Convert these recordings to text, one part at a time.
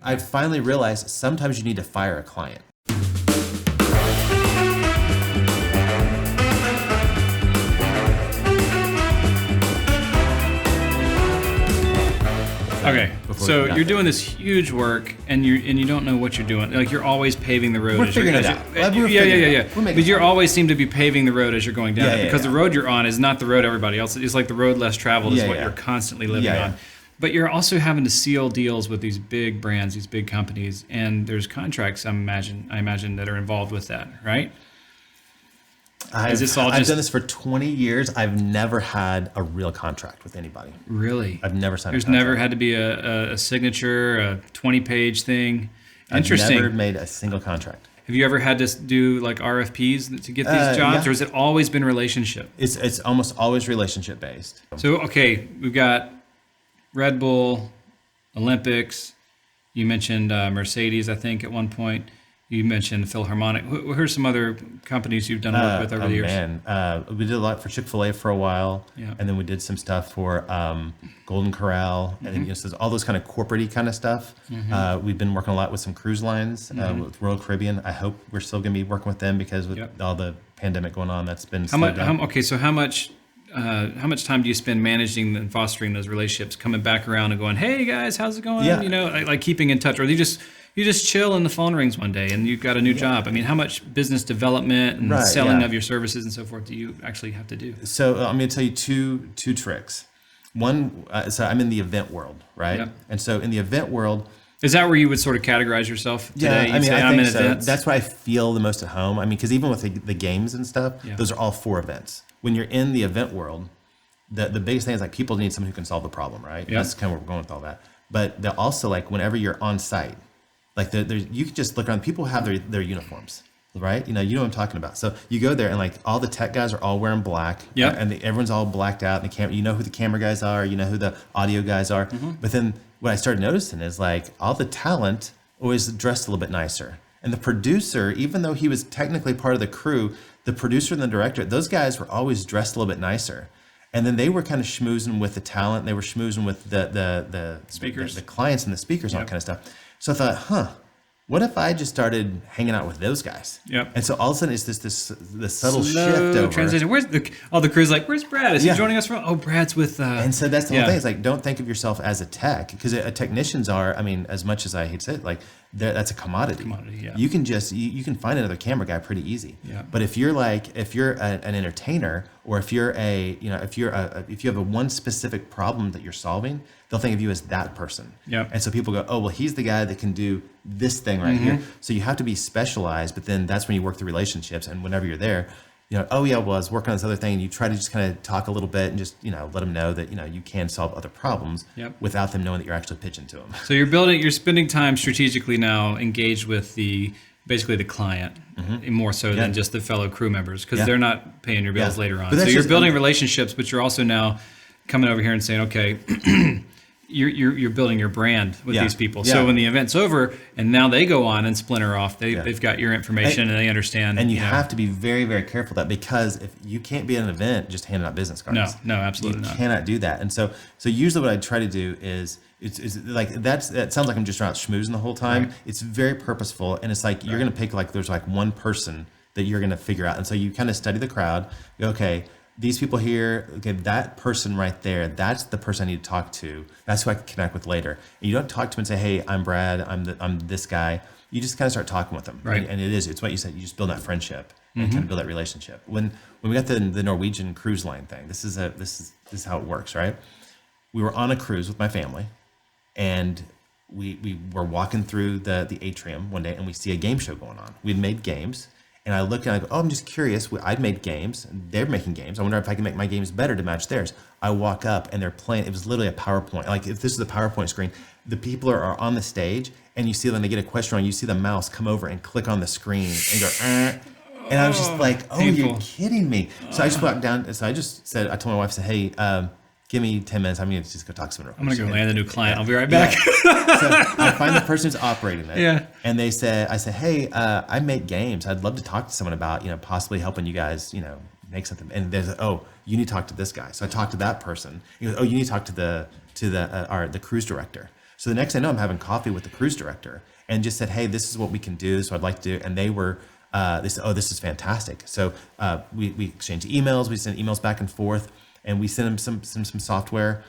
I finally realized sometimes you need to fire a client. Okay, so you're doing this huge work, and you don't know what you're doing. Like, you're always paving the road. We're figuring it out. But you always seem to be paving the road as you're going down it, because the road you're on is not the road everybody else. It's like the road less traveled is what you're constantly living on. But you're also having to seal deals with these big brands, these big companies, and there's contracts. I imagine that are involved with that, right? I've done this for 20 years. I've never had a real contract with anybody. Really? I've never signed There's a contract. never had to be a signature, a 20-page thing. Interesting. I've never made a single contract. Have you ever had to do like RFPs to get these jobs, or has it always been relationship? It's almost always relationship based. So, okay, we've got Red Bull, Olympics. You mentioned Mercedes, I think, at one point. You mentioned Philharmonic. Who are some other companies you've done work with over the years? We did a lot for Chick-fil-A for a while, Yeah. and then we did some stuff for Golden Corral, and then so all those kind of corporate-y kind of stuff. We've been working a lot with some cruise lines, with Royal Caribbean. I hope we're still going to be working with them because with all the pandemic going on, that's been slowed down. So how much time do you spend managing and fostering those relationships, coming back around and going, hey guys, how's it going? Yeah. You know, like keeping in touch, or you just chill and the phone rings one day and you've got a new job. I mean, how much business development and selling of your services and so forth do you actually have to do? So I'm going to tell you two tricks. One, so I'm in the event world, right? Yep. And so in the event world, is that where you would sort of categorize yourself today? Yeah, I mean, I I'm think in so. events. That's where I feel the most at home. I mean, because even with the games and stuff, those are all 4 events. When you're in the event world, the biggest thing is like people need someone who can solve the problem, right? Yeah. That's kind of where we're going with all that. But they're also like whenever you're on site, like you can just look around. People have their uniforms, right? You know what I'm talking about. So you go there and like all the tech guys are all wearing black, and everyone's all blacked out. And the camera, you know who the camera guys are, you know who the audio guys are. But then what I started noticing is like all the talent always dressed a little bit nicer. And the producer, even though he was technically part of the crew, the producer and the director, those guys were always dressed a little bit nicer. And then they were kind of schmoozing with the talent. They were schmoozing with the speakers, the clients and the speakers, and all that kind of stuff. So I thought, what if I just started hanging out with those guys? Yep. And so all of a sudden it's this subtle shift over. Transition. Where's all the crew's like, where's Brad? Is he joining us from? Oh, Brad's with. And so that's the whole thing. It's like, don't think of yourself as a tech, because technicians are. I mean, as much as I hate to say it, like that's a commodity. You can just you can find another camera guy pretty easy. Yeah. But if you're an entertainer, or if you have a one specific problem that you're solving, they'll think of you as that person. Yeah. And so people go, oh, well, he's the guy that can do this thing right here. So you have to be specialized, but then that's when you work the relationships. And whenever you're there, oh yeah, well, I was working on this other thing, and you try to just kind of talk a little bit and just, let them know that, you can solve other problems without them knowing that you're actually pitching to them. So you're spending time strategically now engaged with basically the client, more so than just the fellow crew members, because they're not paying your bills later on. So you're building relationships, but you're also now coming over here and saying, okay, you're building your brand with these people. So when the event's over and now they go on and splinter off, they've got your information and they understand. And you have to be very, very careful of that, because if you can't be at an event just handing out business cards. No, absolutely not. You cannot do that. And so usually what I try to do is it's like that sounds like I'm just out schmoozing the whole time. Right. It's very purposeful, and it's like you're going to pick there's one person that you're going to figure out. And so you kind of study the crowd. You go, okay, these people here, okay, that person right there, that's the person I need to talk to. That's who I can connect with later. And you don't talk to them and say, hey, I'm Brad, I'm this guy. You just kind of start talking with them. Right. And it's what you said, you just build that friendship and kind of build that relationship. When we got the Norwegian cruise line thing, this is how it works, right? We were on a cruise with my family, and we were walking through the atrium one day, and we see a game show going on. We'd made games. And I look and I go, oh, I'm just curious. I'd made games. They're making games. I wonder if I can make my games better to match theirs. I walk up and they're playing. It was literally a PowerPoint. Like if this is a PowerPoint screen, the people are on the stage, and you see them, they get a question wrong. You see the mouse come over and click on the screen and go, and I was just like, oh, painful. You're kidding me. So I just walked down. So I told my wife, I said, hey, give me 10 minutes. I'm going to just go talk to someone. I'm going to go land a new client. I'll be right back. So I find the person who's operating it. Yeah. And I said, hey, I make games. I'd love to talk to someone about, possibly helping you guys, make something. And there's, oh, you need to talk to this guy. So I talked to that person. He goes, oh, you need to talk to the cruise director. So the next thing I know, I'm having coffee with the cruise director and just said, hey, this is what we can do. So I'd like to do. And they said, oh, this is fantastic. So we exchanged emails. We sent emails back and forth, and we sent them some software.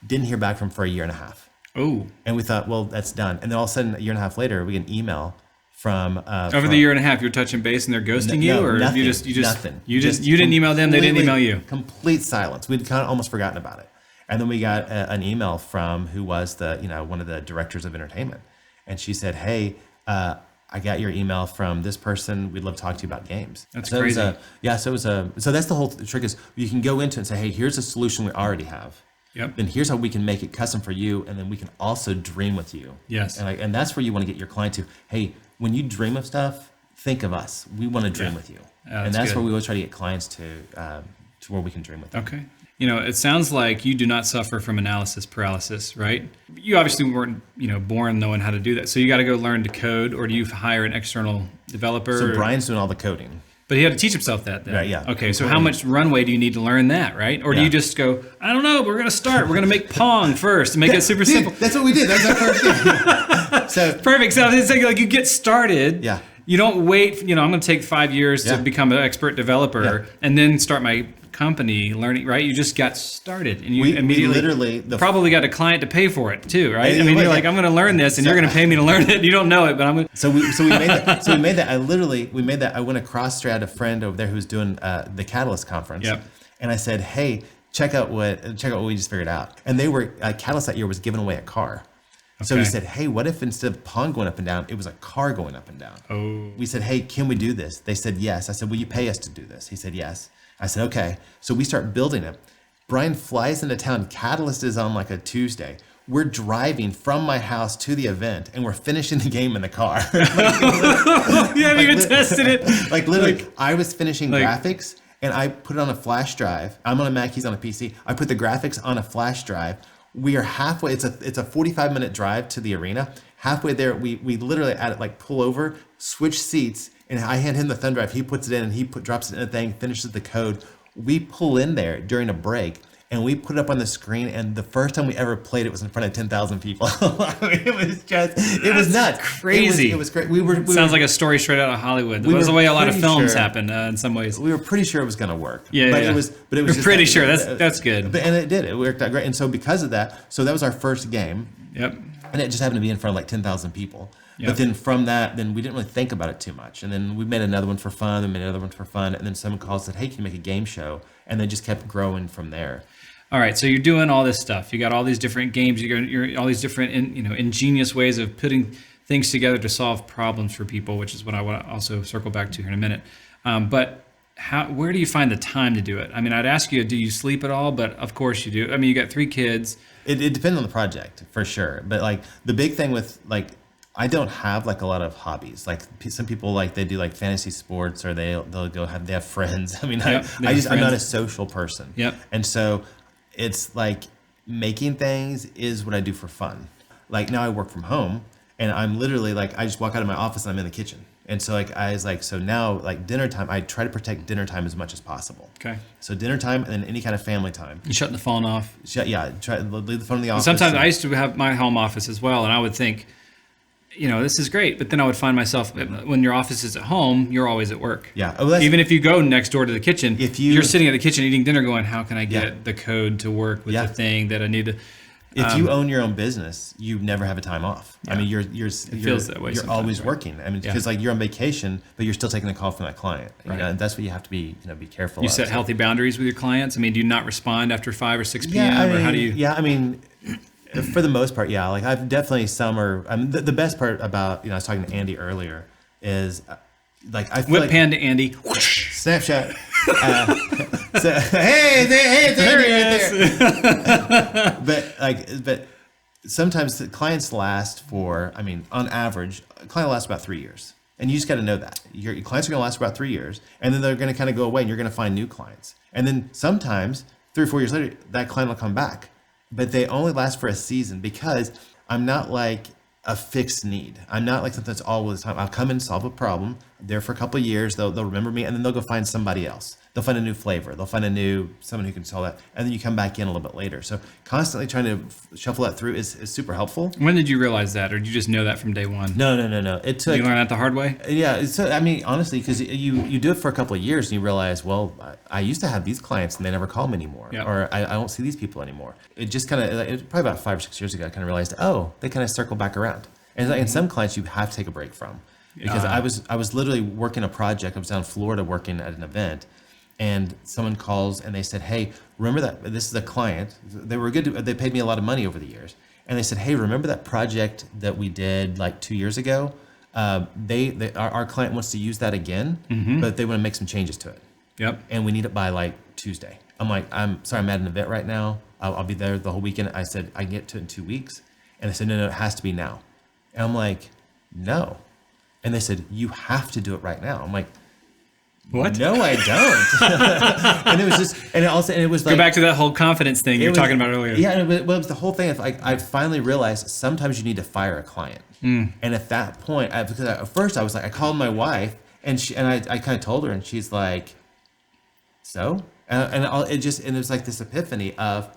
Didn't hear back from for a year and a half. Oh. And we thought, well, that's done. And then all of a sudden, a year and a half later, we get an email from over the year and a half. You're touching base and they're ghosting you, or nothing, you just nothing. You didn't email them. They didn't email you. Complete silence. We'd kind of almost forgotten about it. And then we got an email from who was one of the directors of entertainment, and she said, hey, I got your email from this person. We'd love to talk to you about games. That's crazy. So that's the whole trick is you can go into it and say, hey, here's a solution we already have. Yep. Then here's how we can make it custom for you, and then we can also dream with you. Yes. And that's where you want to get your client to. Hey, when you dream of stuff, think of us. We want to dream with you. And that's where we always try to get clients to where we can dream with them. Okay. It sounds like you do not suffer from analysis paralysis, right? You obviously weren't, born knowing how to do that. So you got to go learn to code, or do you hire an external developer? So Brian's doing all the coding. But he had to teach himself that then. Right, yeah. Okay, so how much runway do you need to learn that, right? Or do you just go, I don't know, we're going to start. We're going to make Pong first and make it super simple. That's what we did. That was our first game. Perfect. So it's like you get started. Yeah. You don't wait, I'm going to take 5 years to become an expert developer and then start my company learning, right? You just got started and you immediately probably got a client to pay for it too, right? You're like, I'm going to learn this and you're going to pay me to learn it. You don't know it, but I'm going to. So we made that. So we made that. I went across there. I had a friend over there who was doing the Catalyst conference. Yep. And I said, hey, check out what we just figured out. And they were, Catalyst that year was giving away a car. Okay. So we said, hey, what if instead of Pong going up and down, it was a car going up and down? Oh. We said, hey, can we do this? They said, yes. I said, will you pay us to do this? He said, yes. I said, okay. So we start building it. Brian flies into town. Catalyst is on like a Tuesday. We're driving from my house to the event, and we're finishing the game in the car. You haven't even tested it. Like literally, I was finishing graphics, and I put it on a flash drive. I'm on a Mac, he's on a PC. I put the graphics on a flash drive. We are halfway. It's a 45-minute drive to the arena. Halfway there, we literally pull over, switch seats, and I hand him the thumb drive. He puts it in, and he drops it in a thing, finishes the code. We pull in there during a break, and we put it up on the screen. And the first time we ever played it was in front of 10,000 people. It was nuts, crazy. It was great. Sounds like a story straight out of Hollywood. That was the way a lot of films happen in some ways. We were pretty sure it was going to work. It was. We're pretty sure. That's good. And it did. It worked out great. And so because of that, that was our first game. Yep. And it just happened to be in front of 10,000 people. Yep. But then from that, then we didn't really think about it too much. And then we made another one for fun, and made another one for fun. And then someone called and said, hey, can you make a game show? And they just kept growing from there. All right, so you're doing all this stuff. You got all these different games. You're all these different, ingenious ways of putting things together to solve problems for people, which is what I want to also circle back to here in a minute. But where do you find the time to do it? I mean, I'd ask you, do you sleep at all? But of course you do. I mean, you got 3 kids. It depends on the project for sure. But the big thing with I don't have a lot of hobbies. Some people they do fantasy sports, or they have friends. I mean, I'm not a social person. Yep. And so it's making things is what I do for fun. Now I work from home, and I'm literally I just walk out of my office and I'm in the kitchen. And so I was so now dinner time, I try to protect dinner time as much as possible. Okay. So dinner time and then any kind of family time. You shutting the phone off? Try to leave the phone in the office. Sometimes I used to have my home office as well, and I would think, this is great. But then I would find myself, when your office is at home, you're always at work. Yeah. Even if you go next door to the kitchen, you're sitting at the kitchen eating dinner going, how can I get the code to work with the thing that I need to... If you own your own business, you never have a time off. Yeah. I mean, it feels that way. You're always working. I mean, because you're on vacation, but you're still taking a call from that client. Right. And that's what you have to be, be careful. You set healthy boundaries with your clients. I mean, do you not respond after 5 or 6 p.m. or how do you? Yeah, I mean, for the most part, yeah. I've definitely the best part about I was talking to Andy earlier is I feel whip hand to Andy. Snapchat. Hey, it's Andy right there. But sometimes the clients last for, on average, a client lasts about 3 years. And you just got to know that. Your clients are going to last for about 3 years, and then they're going to kind of go away, and you're going to find new clients. And then sometimes 3 or 4 years later, that client will come back. But they only last for a season, because I'm not a fixed need. I'm not something that's all the time. I'll come and solve a problem. there for a couple of years. They'll remember me, and then they'll go find somebody else. They'll find a new flavor. They'll find someone who can sell that, and then you come back in a little bit later. So constantly trying to shuffle that through is super helpful. When did you realize that, or did you just know that from day one? No. It took. You learned that the hard way. Yeah. So I mean, honestly, because you do it for a couple of years, and you realize, well, I used to have these clients, and they never call me anymore, or I don't see these people anymore. It just kind of, probably about 5 or 6 years ago, I kind of realized, oh, they kind of circle back around. And some clients you have to take a break from, because I was literally working a project. I was down in Florida working at an event, and someone calls and they said, hey, remember that this is a client. They were good. They paid me a lot of money over the years. And they said, hey, remember that project that we did like 2 years ago? Our client wants to use that again, but they want to make some changes to it. Yep. And we need it by like Tuesday. I'm like, I'm sorry, I'm at an event right now. I'll be there the whole weekend. I said, I can get to it in 2 weeks. And they said, no, it has to be now. And I'm like, no. And they said, you have to do it right now. I'm like, what? No, I don't. And it was just, and it was like, go back to that whole confidence thing you were talking about earlier. Yeah, it was the whole thing. I finally realized sometimes you need to fire a client. And at that point, because at first I was like, I called my wife, and I kind of told her, and she's like, so, and it was like this epiphany of,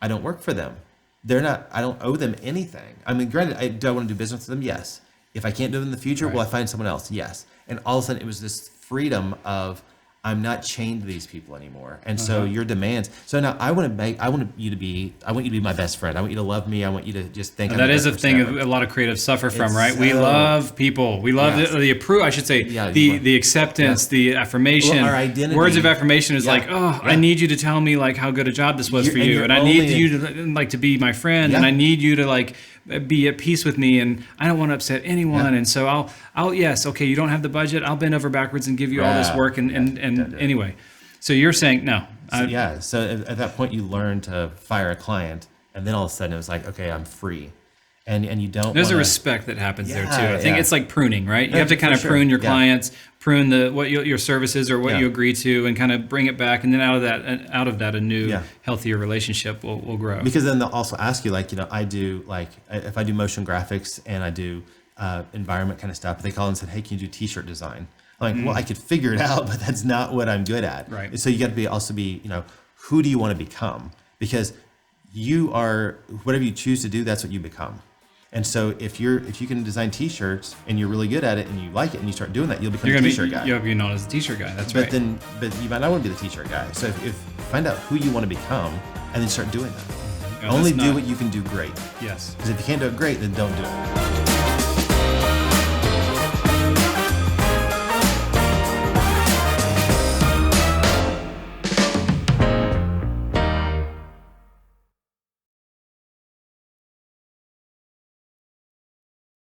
I don't work for them. I don't owe them anything. I mean, granted, do I want to do business with them? Yes. If I can't do it in the future, will I find someone else? Yes. And all of a sudden it was this freedom of, I'm not chained to these people anymore. And so your demands. So now I want you to be my best friend. I want you to love me. I want you to just think. That is a thing a lot of creatives suffer from, right? We love people. We love the approval. I should say the acceptance, the affirmation. Well, our identity. Words of affirmation is like, I need you to tell me like how good a job this was for you, and I need you to like to be my friend, and I need you to like be at peace with me, and I don't want to upset anyone, and so I'll yes, okay, you don't have the budget, I'll bend over backwards and give you all this work, and anyway, so you're saying no. So at that point you learn to fire a client, and then all of a sudden it was like, okay, I'm free, and you don't. There's a respect that happens there too. I think it's like pruning, right? You have to kind of prune your clients, prune your services or what you agree to, and kind of bring it back, and then out of that a new healthier relationship will grow. Because then they'll also ask you, like, I do, like, if I do motion graphics and I do environment kind of stuff, they call and said, hey, can you do t-shirt design? I'm like, well, I could figure it out, but that's not what I'm good at. Right. So you got to also be, who do you want to become? Because you are, whatever you choose to do, that's what you become. And so if you can design t-shirts and you're really good at it and you like it and you start doing that, you'll become a t-shirt guy. You'll be known as a t-shirt guy. That's right. But you might not want to be the t-shirt guy. So if find out who you want to become and then start doing that. Only do what you can do great. Yes. Because if you can't do it great, then don't do it.